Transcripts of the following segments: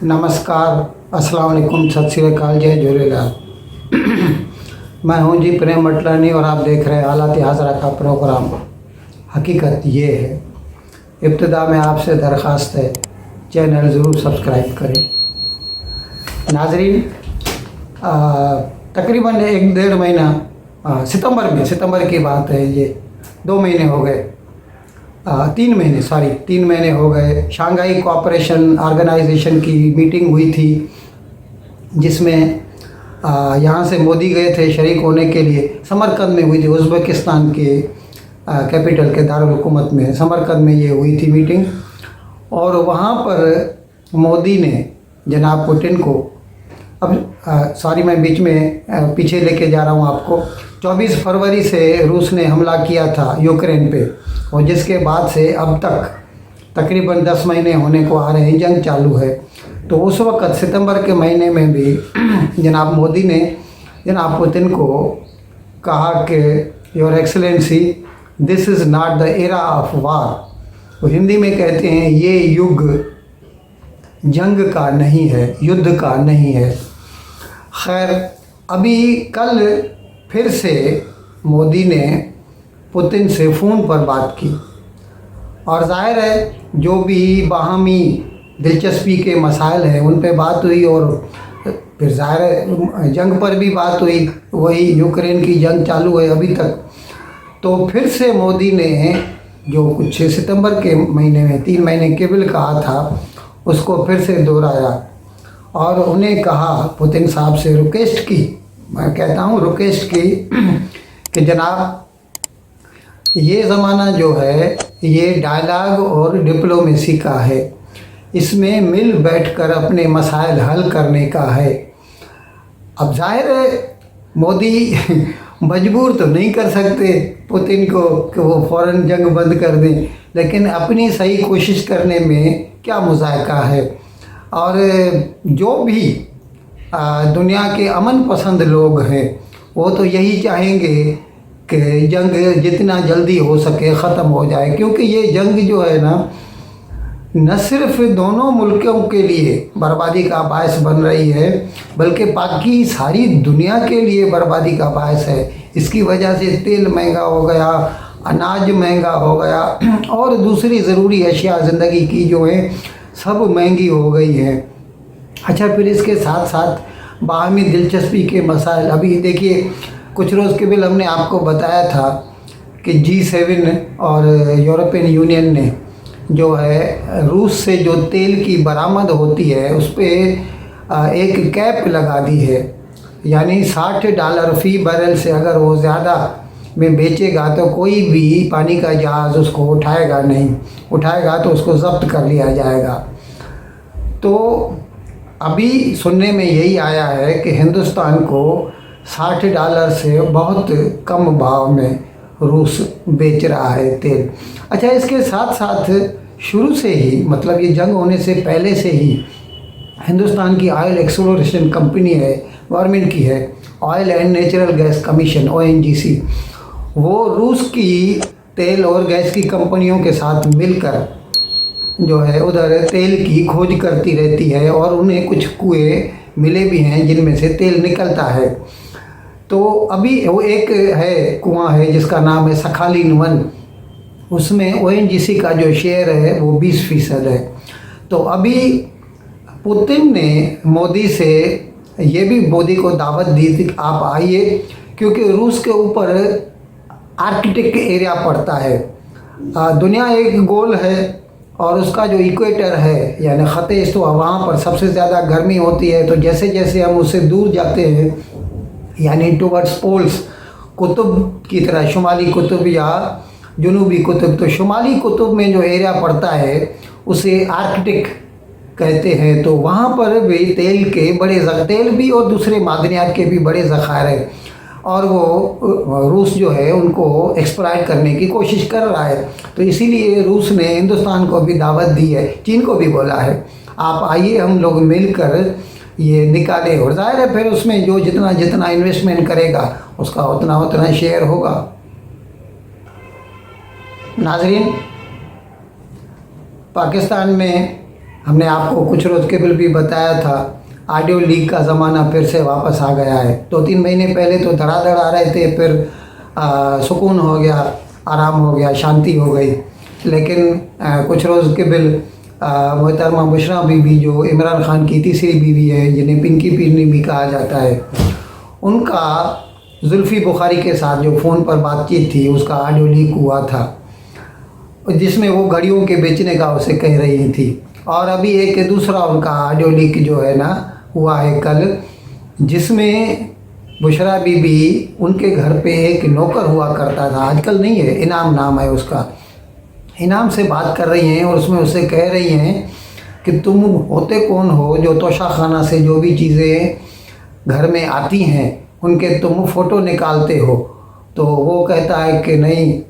नमस्कार, अस्सलाम वालेकुम, सत श्री अकाल, जय झूलेलाल। मैं हूं जी प्रेम मटलानी और आप देख रहे हैं हालात हाज़रा का प्रोग्राम। हकीकत ये है, इब्तिदा में आपसे दरख्वास्त है, चैनल ज़रूर सब्सक्राइब करें। नाजरीन, तकरीबन 1-1.5 महीना, सितंबर की बात है, ये 2 महीने हो गए, 3 महीने हो गए। शंघाई कोऑपरेशन ऑर्गेनाइजेशन की मीटिंग हुई थी, जिसमें यहाँ से मोदी गए थे शरीक होने के लिए। समरकंद में हुई थी, उज़्बेकिस्तान के कैपिटल के दारुल हुकूमत में समरकंद में ये हुई थी मीटिंग। और वहाँ पर मोदी ने जनाब पुतिन को, मैं बीच में पीछे लेके जा रहा हूँ आपको। 24 फरवरी से रूस ने हमला किया था यूक्रेन पे, और जिसके बाद से अब तक तकरीबन 10 महीने होने को आ रहे हैं, जंग चालू है। तो उस वक़्त सितंबर के महीने में भी जनाब मोदी ने जनाब पुतिन को कहा कि your excellency, this is not the era of war. तो हिंदी में कहते हैं ये युग जंग का नहीं है, युद्ध का नहीं है। खैर, अभी कल फिर से मोदी ने पुतिन से फ़ोन पर बात की, और ज़ाहिर है जो भी बाहमी दिलचस्पी के मसाइल हैं उन पे बात हुई, और फिर ज़ाहिर है जंग पर भी बात हुई। वही यूक्रेन की जंग चालू है अभी तक। तो फिर से मोदी ने जो कुछ सितंबर के महीने में 3 महीने केवल कहा था, उसको फिर से दोहराया, और उन्हें कहा, पुतिन साहब से रिक्वेस्ट की, मैं कहता हूँ रिक्वेस्ट की, कि जनाब ये ज़माना जो है ये डायलॉग और डिप्लोमेसी का है, इसमें मिल बैठकर अपने मसाइल हल करने का है। अब जाहिर है मोदी मजबूर तो नहीं कर सकते पुतिन को कि वो फ़ौरन जंग बंद कर दें, लेकिन अपनी सही कोशिश करने में क्या मुज़ायका है। और जो भी दुनिया के अमन पसंद लोग हैं वो तो यही चाहेंगे कि जंग जितना जल्दी हो सके ख़त्म हो जाए, क्योंकि ये जंग जो है ना, न सिर्फ दोनों मुल्कों के लिए बर्बादी का बायस बन रही है, बल्कि बाकी सारी दुनिया के लिए बर्बादी का बायस है। इसकी वजह से तेल महंगा हो गया, अनाज महंगा हो गया, और दूसरी ज़रूरी अशिया ज़िंदगी की जो है सब महंगी हो गई है। अच्छा, फिर इसके साथ साथ बाहमी दिलचस्पी के मसाइल। अभी देखिए, कुछ रोज़ कबल हमने आपको बताया था कि G7 और यूरोपियन यूनियन ने जो है रूस से जो तेल की बरामद होती है उस पर एक कैप लगा दी है, यानी $60 फ़ी बैरल से अगर वो ज़्यादा में बेचेगा तो कोई भी पानी का जहाज़ उसको उठाएगा नहीं, उठाएगा तो उसको ज़ब्त कर लिया जाएगा। तो अभी सुनने में यही आया है कि हिंदुस्तान को $60 से बहुत कम भाव में रूस बेच रहा है तेल। अच्छा, इसके साथ साथ शुरू से ही, मतलब ये जंग होने से पहले से ही हिंदुस्तान की ऑयल एक्सप्लोरेशन कंपनी है, गवर्नमेंट की है, oil and natural gas commission ONGC, वो रूस की तेल और गैस की कंपनियों के साथ मिलकर जो है उधर तेल की खोज करती रहती है, और उन्हें कुछ कुएँ मिले भी हैं जिनमें से तेल निकलता है। तो अभी वो एक है कुआं है जिसका नाम है सखालिन-1, उसमें ONGC का जो शेयर है वो 20% है। तो अभी पुतिन ने मोदी से ये भी मोदी को दावत दी थी कि आप आइए, क्योंकि रूस के ऊपर आर्कटिक एरिया पड़ता है। दुनिया एक गोल है, और उसका जो इक्वेटर है यानी ख़ते इस्वा, वहाँ पर सबसे ज़्यादा गर्मी होती है। तो जैसे जैसे हम उससे दूर जाते हैं, यानी टुवर्ड्स पोल्स, कुतुब की तरह, शुमाली कुतुब या जुनूबी कुतुब, तो शुमाली कुतुब में जो एरिया पड़ता है उसे आर्कटिक कहते हैं। तो वहाँ पर भी तेल के बड़े तेल भी और दूसरे मादनियात के भी बड़े ज़खायर हैं, और वो रूस जो है उनको एक्सप्लॉइट करने की कोशिश कर रहा है। तो इसीलिए रूस ने हिंदुस्तान को भी दावत दी है, चीन को भी बोला है, आप आइए हम लोग मिलकर ये निकाले। और ज़ाहिर है फिर उसमें जो जितना जितना इन्वेस्टमेंट करेगा उसका उतना उतना शेयर होगा। नाज़रीन, पाकिस्तान में हमने आपको कुछ रोज़ के भी बताया था, ऑडियो लीक का ज़माना फिर से वापस आ गया है। 2-3 महीने पहले तो धड़ाधड़ आ रहे थे, फिर सुकून हो गया, आराम हो गया, शांति हो गई। लेकिन कुछ रोज़ के बिल मोहतरमा बुशरा बीबी, जो इमरान खान की तीसरी बीवी है, जिन्हें पिंकी पीरनी भी कहा जाता है, उनका जुल्फ़ी बुखारी के साथ जो फ़ोन पर बातचीत थी उसका ऑडियो लीक हुआ था, जिसमें वो घड़ियों के बेचने का उसे कह रही थी। और अभी एक दूसरा उनका ऑडियो लीक जो है ना हुआ है कल, जिसमें बुशरा बीबी उनके घर पे एक नौकर हुआ करता था, आजकल नहीं है, इनाम नाम है उसका, इनाम से बात कर रही हैं और उसमें उससे कह रही हैं कि तुम होते कौन हो जो तोशा खाना से जो भी चीज़ें घर में आती हैं उनके तुम फ़ोटो निकालते हो। तो वो कहता है कि नहीं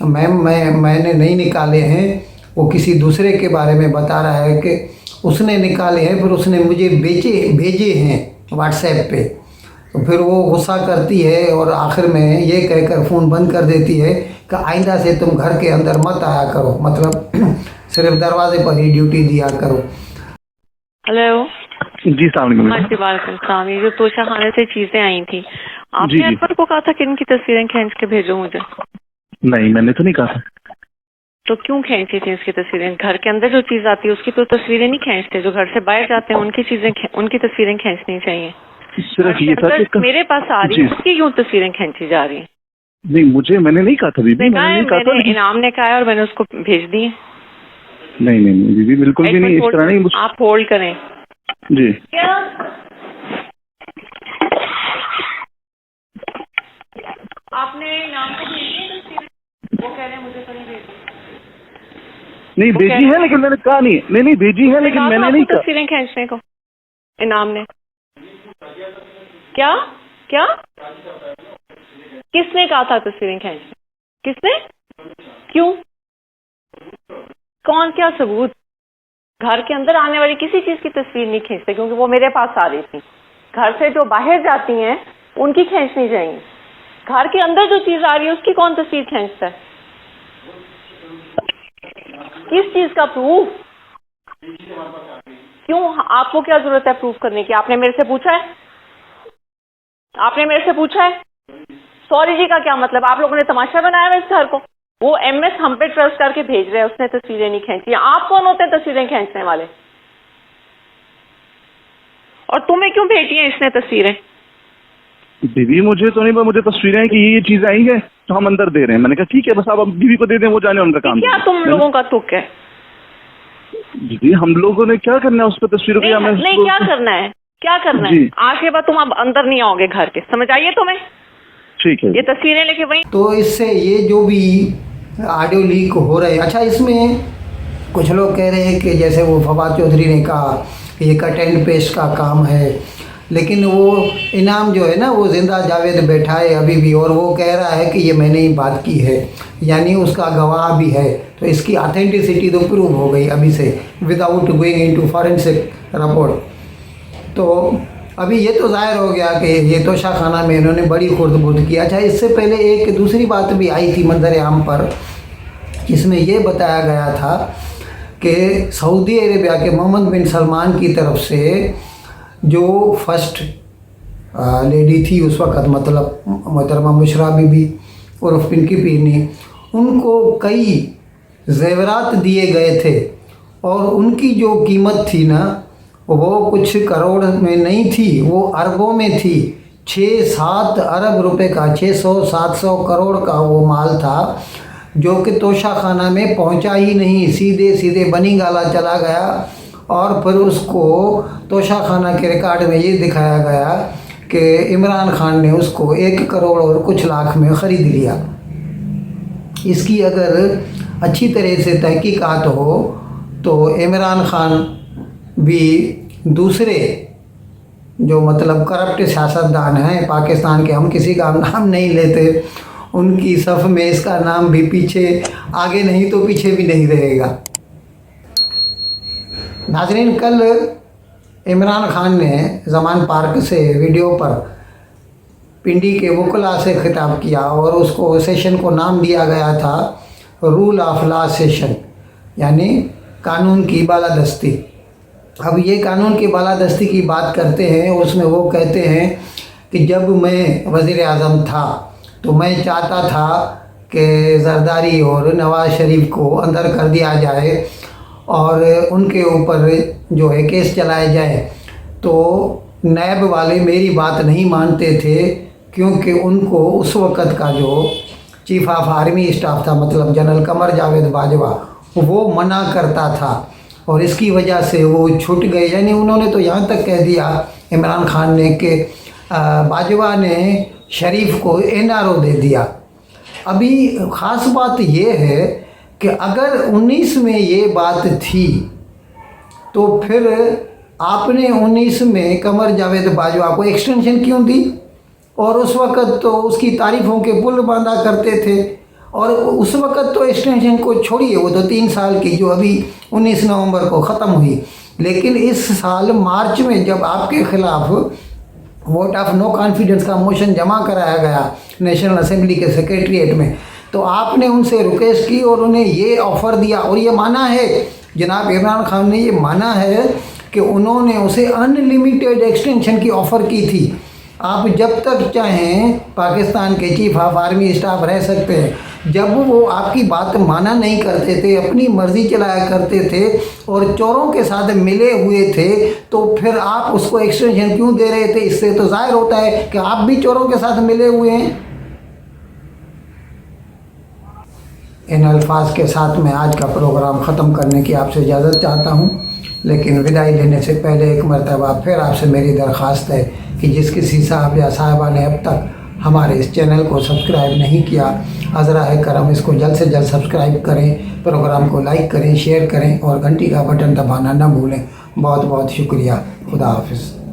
मैम, मैंने नहीं निकाले हैं, वो किसी दूसरे के बारे में बता रहा है कि उसने निकाले हैं, फिर उसने मुझे भेजे हैं व्हाट्सएप पे। तो फिर वो गुस्सा करती है और आखिर में ये कहकर फ़ोन बंद कर देती है कि आइंदा से तुम घर के अंदर मत आया करो, मतलब सिर्फ दरवाजे पर ही ड्यूटी दिया करो। हेलो जी सलाम। हाँ जी, वालेकुम सलाम। ये जो तोशा खाने से चीजें आई थी, जी, आपने जी। अनवर को कहा था कि इनकी तस्वीरें खींच के भेजो मुझे, नहीं, मैंने तो नहीं कहा था। तो क्यों खींची थी इसकी तस्वीरें? घर के अंदर जो चीज आती है उसकी तो तस्वीरें नहीं खींचते, जो घर से बाहर जाते हैं उनकी चीजें उनकी तस्वीरें खींचनी चाहिए। सिर्फ ये था कि मेरे पास आ रही जी। है उसकी क्यों तस्वीरें खींची जा रही है? नहीं, मैंने नहीं कहा था बीबी, मैंने नहीं कहा था। मैंने इनाम ने कहा है और मैंने उसको भेज दी है। नहीं बीबी, बिल्कुल भी नहीं, इस तरह नहीं। आप होल्ड करें जी। क्या? आपने इनाम को भेज दी तस्वीरें? वो कह रहे हैं मुझे तो नहीं भेजी। नहीं भेजी है, लेकिन मैंने कहा नहीं भेजी है, लेकिन मैंने नहीं कहा तस्वीरें खींचने को इनाम ने। क्या क्या किसने कहा था तस्वीरें खींचने? किसने? क्यों? कौन? क्या सबूत? घर के अंदर आने वाली किसी चीज की तस्वीर नहीं खींचते, क्योंकि वो मेरे पास आ रही थी। घर से जो बाहर जाती हैं उनकी खींचनी चाहिए। घर के अंदर जो चीज आ रही है उसकी कौन तस्वीर खींचता है? किस चीज का प्रूफ? क्यों? आपको क्या जरूरत है प्रूफ करने की? आपने मेरे से पूछा है? आपने मेरे से पूछा है? सॉरी जी का क्या मतलब? आप लोगों ने तमाशा बनाया है इस घर को। वो एमएस हम पे ट्रस्ट करके भेज रहे हैं, उसने तस्वीरें नहीं खींची। आप कौन होते हैं तस्वीरें खींचने वाले? और तुम्हें क्यों भेजी हैं इसने तस्वीरें? बीबी मुझे तो नहीं, मुझे तस्वीरें हैं कि ये चीजें आई है तो हम अंदर दे रहे हैं। मैंने कहा ठीक है, बस आप बीवी को दे दें, वो जाने उनका काम। क्या तुम लोगों का तुक है? दीदी हम लोगों ने क्या करना है उस पर तस्वीरों को? नहीं क्या करना है? क्या करना है? आज के बाद तुम अब अंदर नहीं आओगे घर के, समझ आइए तुम्हें? ठीक है। ये तस्वीरें लेके वहीं। तो इससे ये जो भी ऑडियो लीक हो रहे हैं, अच्छा इसमें कुछ लोग कह रहे हैं कि जैसे वो फवाद चौधरी ने कहा कि ये कट एंड पेस्ट का काम है, लेकिन वो इनाम जो है ना वो जिंदा जावेद बैठा है अभी भी, और वो कह रहा है कि ये मैंने ही बात की है, यानी उसका गवाह भी है। तो इसकी ऑथेंटिसिटी तो प्रूव हो गई अभी से, without going into forensic report. तो अभी ये तो जाहिर हो गया कि ये तोशा खाना में इन्होंने बड़ी खुर्द-बुर्द की। अच्छा इससे पहले एक दूसरी बात भी आई थी मंजर आम पर, जिसमें ये बताया गया था कि सऊदी अरेबिया के मोहम्मद बिन सलमान की तरफ से जो फर्स्ट लेडी थी उस वक़्त, मतलब मोहतरमा बुशरा बीबी उर्फ पिंकी पीरनी, उनको कई ज़ेवरात दिए गए थे और उनकी जो कीमत थी ना वो कुछ करोड़ में नहीं थी, वो अरबों में थी। 6-7 अरब रुपए का, 600-700 करोड़ का वो माल था, जो कि तोशा खाना में पहुंचा ही नहीं, सीधे बनी गाला चला गया। और फिर उसको तोशा खाना के रिकॉर्ड में ये दिखाया गया कि इमरान खान ने उसको 1 करोड़ और कुछ लाख में ख़रीद लिया। इसकी अगर अच्छी तरह से तहकीकात हो तो इमरान खान भी दूसरे जो मतलब करप्ट सियासतदान हैं पाकिस्तान के, हम किसी का नाम नहीं लेते, उनकी सफ़ में इसका नाम भी पीछे, आगे नहीं तो पीछे भी नहीं रहेगा। नाज़रीन, कल इमरान खान ने ज़मान पार्क से वीडियो पर पिंडी के वकला से खिताब किया और उसको सेशन को नाम दिया गया था रूल ऑफ लॉ सेशन, यानी कानून की बालादस्ती। अब ये कानून की बालादस्ती की बात करते हैं, उसमें वो कहते हैं कि जब मैं वज़ीर आज़म था तो मैं चाहता था कि जरदारी और नवाज़ शरीफ को अंदर कर दिया जाए और उनके ऊपर जो है केस चलाया जाए। तो नैब वाले मेरी बात नहीं मानते थे, क्योंकि उनको उस वक़्त का जो चीफ ऑफ आर्मी स्टाफ था, मतलब जनरल कमर जावेद बाजवा, वो मना करता था और इसकी वजह से वो छूट गए। यानी उन्होंने तो यहाँ तक कह दिया इमरान खान ने कि बाजवा ने शरीफ को NRO दे दिया। अभी ख़ास बात ये है कि अगर 19 में ये बात थी तो फिर आपने 19 में कमर जावेद बाजवा को एक्सटेंशन क्यों दी? और उस वक़्त तो उसकी तारीफ़ों के पुल बांधा करते थे। और उस वक़्त तो एक्सटेंशन को छोड़िए, वो तो 3 साल की जो अभी 19 नवंबर को ख़त्म हुई। लेकिन इस साल मार्च में जब आपके ख़िलाफ़ वोट ऑफ नो कॉन्फिडेंस का मोशन जमा कराया गया नेशनल असेंबली के सेक्रेटरीट में, तो आपने उनसे रिक्वेस्ट की और उन्हें ये ऑफ़र दिया और ये माना है, जनाब इमरान खान ने ये माना है कि उन्होंने उसे अनलिमिटेड एक्सटेंशन की ऑफ़र की थी। आप जब तक चाहें पाकिस्तान के चीफ ऑफ आर्मी स्टाफ रह सकते हैं। जब वो आपकी बात माना नहीं करते थे, अपनी मर्ज़ी चलाया करते थे और चोरों के साथ मिले हुए थे, तो फिर आप उसको एक्सटेंशन क्यों दे रहे थे? इससे तो जाहिर होता है कि आप भी चोरों के साथ मिले हुए हैं। इन अल्फाज के साथ मैं आज का प्रोग्राम ख़त्म करने की आपसे इजाज़त चाहता हूँ, लेकिन विदाई लेने से पहले एक मरतबा फिर आपसे मेरी दरख्वास्त है कि जिस किसी साहब या साहिबा ने अब तक हमारे इस चैनल को सब्सक्राइब नहीं किया, अज़रा है करम इसको जल्द से जल्द सब्सक्राइब करें, प्रोग्राम को लाइक करें, शेयर करें और घंटी का बटन दबाना न भूलें। बहुत बहुत शुक्रिया। खुदा हाफिज़।